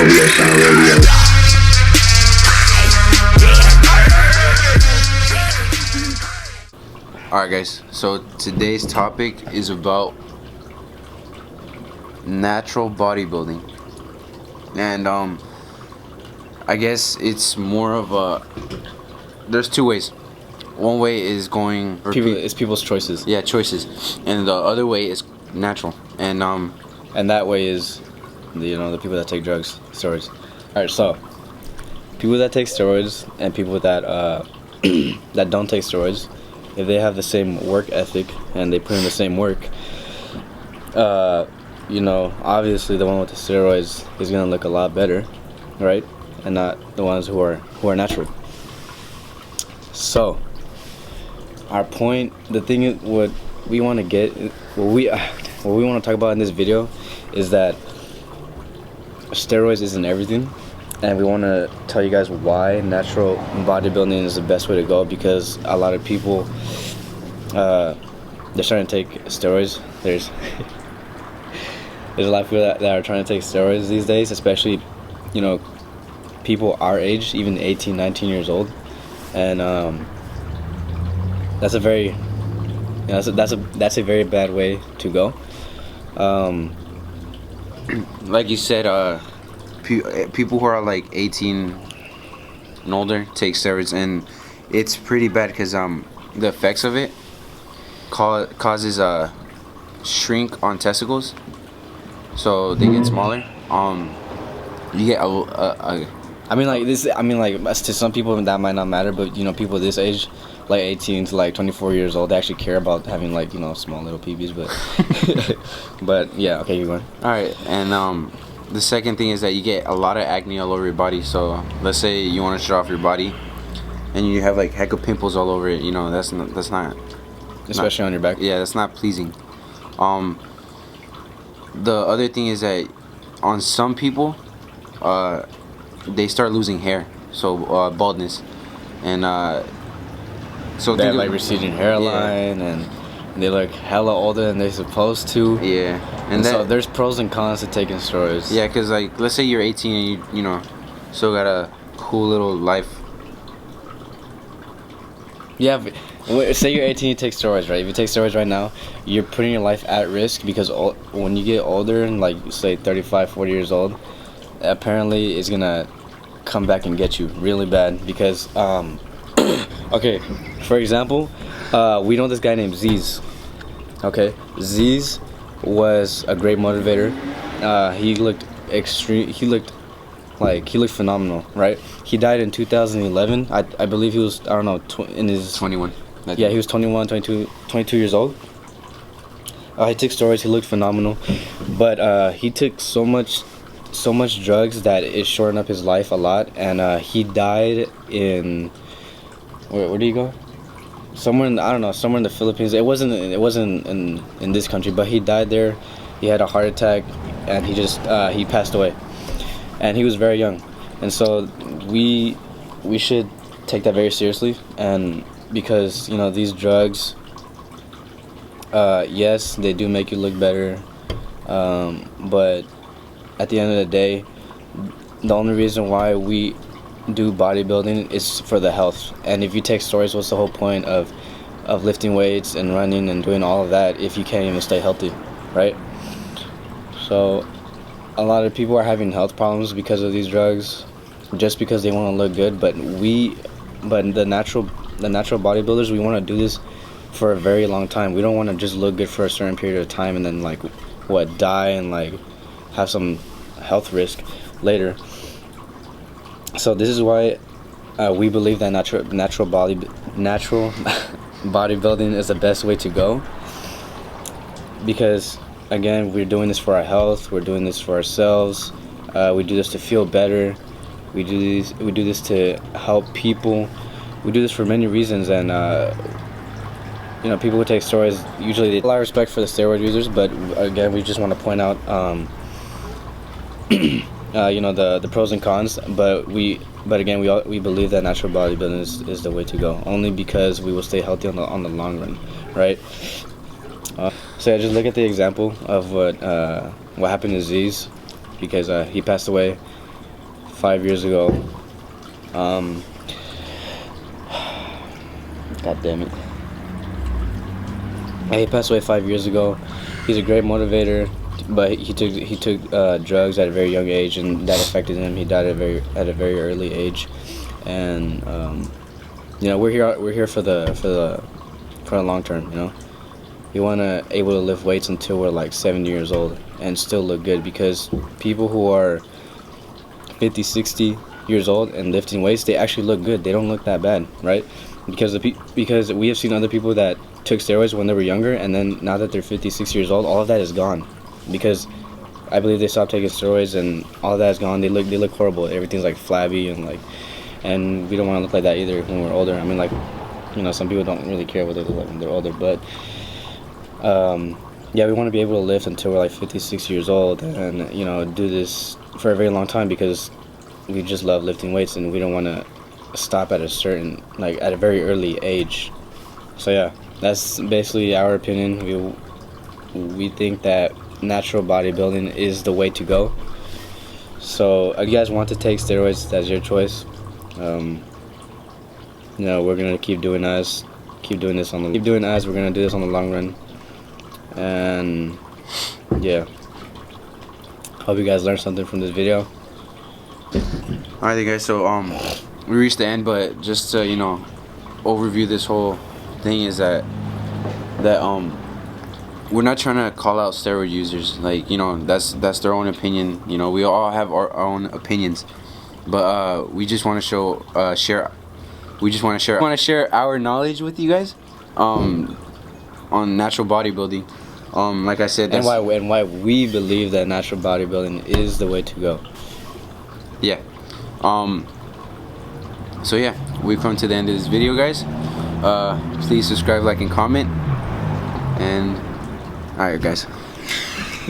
Alright guys, so today's topic is about natural bodybuilding, and I guess it's more of a, there's two ways. One way is going it's people's choices. Yeah, choices, and the other way is natural, and that way is the people that take drugs, steroids. Alright, so people that take steroids and people that that don't take steroids, if they have the same work ethic and they put in the same work, obviously the one with the steroids is gonna look a lot better, right? And not the ones who are natural. So our point, the thing is, what we want to get, what we want to talk about in this video is that steroids isn't everything, and we want to tell you guys why natural bodybuilding is the best way to go, because a lot of people they're starting to take steroids. There's a lot of people that are trying to take steroids these days, especially people our age, even 18, 19 years old, and that's a very that's a very bad way to go. like you said, people who are like 18 and older take steroids, and it's pretty bad because the effects of it causes a shrink on testicles, so they get smaller. You get to some people that might not matter, but people this age, like 18 to like 24 years old, they actually care about having small little peepees, but but yeah, okay, you're going. All right, and the second thing is that you get a lot of acne all over your body. So let's say you want to show off your body and you have like heck of pimples all over it, that's not especially on your back. Yeah, that's not pleasing. The other thing is that on some people, they start losing hair, so baldness, and so they have like receding hairline, and they look hella older than they're supposed to. Yeah, and so there's pros and cons to taking steroids. Yeah, because like let's say you're 18 and you still got a cool little life. Yeah, but say you're 18, you take steroids, right? If you take steroids right now, you're putting your life at risk, because when you get older, and like say 35, 40 years old, apparently it's gonna come back and get you really bad, because okay, for example, we know this guy named Ziz. Okay, Ziz was a great motivator. He looked phenomenal, right? He died in 2011. I believe he was, I don't know, in his 21. Yeah, he was 21, 22 years old. He took steroids. He looked phenomenal, but he took so much drugs that it shortened up his life a lot, and he died in where did he go? Somewhere in the Philippines. It wasn't in this country, but he died there. He had a heart attack, and he passed away, and he was very young. And so we should take that very seriously, and because these drugs, yes, they do make you look better, but at the end of the day, the only reason why we do bodybuilding is for the health. And if you take steroids, what's the whole point of lifting weights and running and doing all of that if you can't even stay healthy, right? So a lot of people are having health problems because of these drugs, just because they want to look good. But the natural bodybuilders, we want to do this for a very long time. We don't want to just look good for a certain period of time and then die and have some health risk later. So this is why we believe that natural bodybuilding is the best way to go, because again, we're doing this for our health, we're doing this for ourselves, we do this to feel better, we do this to help people, we do this for many reasons. And people who take steroids, usually they have a lot of respect for the steroid users, but again, we just want to point out the pros and cons, but again, we believe that natural bodybuilding is the way to go, only because we will stay healthy on the long run, right? So yeah, just look at the example of what happened to Ziz, because he passed away. 5 years ago. God damn it. He passed away 5 years ago. He's a great motivator, but he took drugs at a very young age, and that affected him. He died at a very early age, and you know, we're here for the long term. You know, we want to able to lift weights until we're like 70 years old and still look good, because people who are 50, 60 years old and lifting weights, they actually look good. They don't look that bad, right? Because we have seen other people that took steroids when they were younger, and then now that they're 50, 60 years old, all of that is gone, because I believe they stopped taking steroids and all of that is gone. They look horrible. Everything's like flabby and we don't want to look like that either when we're older. I mean, like, you know, some people don't really care what they look like when they're older, but yeah, we want to be able to lift until we're like 50, 60 years old, and, you know, do this for a very long time, because we just love lifting weights and we don't want to stop at a very early age. So yeah, that's basically our opinion. We think that natural bodybuilding is the way to go. So if you guys want to take steroids, that's your choice. You know, we're gonna keep doing us. We're gonna do this on the long run. And yeah, hope you guys learned something from this video. Alright guys, so we reached the end, but just to, you know, overview this whole thing is that we're not trying to call out steroid users. Like, you know, that's their own opinion. You know, we all have our own opinions, but we just want to share our knowledge with you guys on natural bodybuilding. Like I said, and why we believe that natural bodybuilding is the way to go. Yeah. So yeah, we've come to the end of this video, guys. Please subscribe, like, and comment. And alright guys.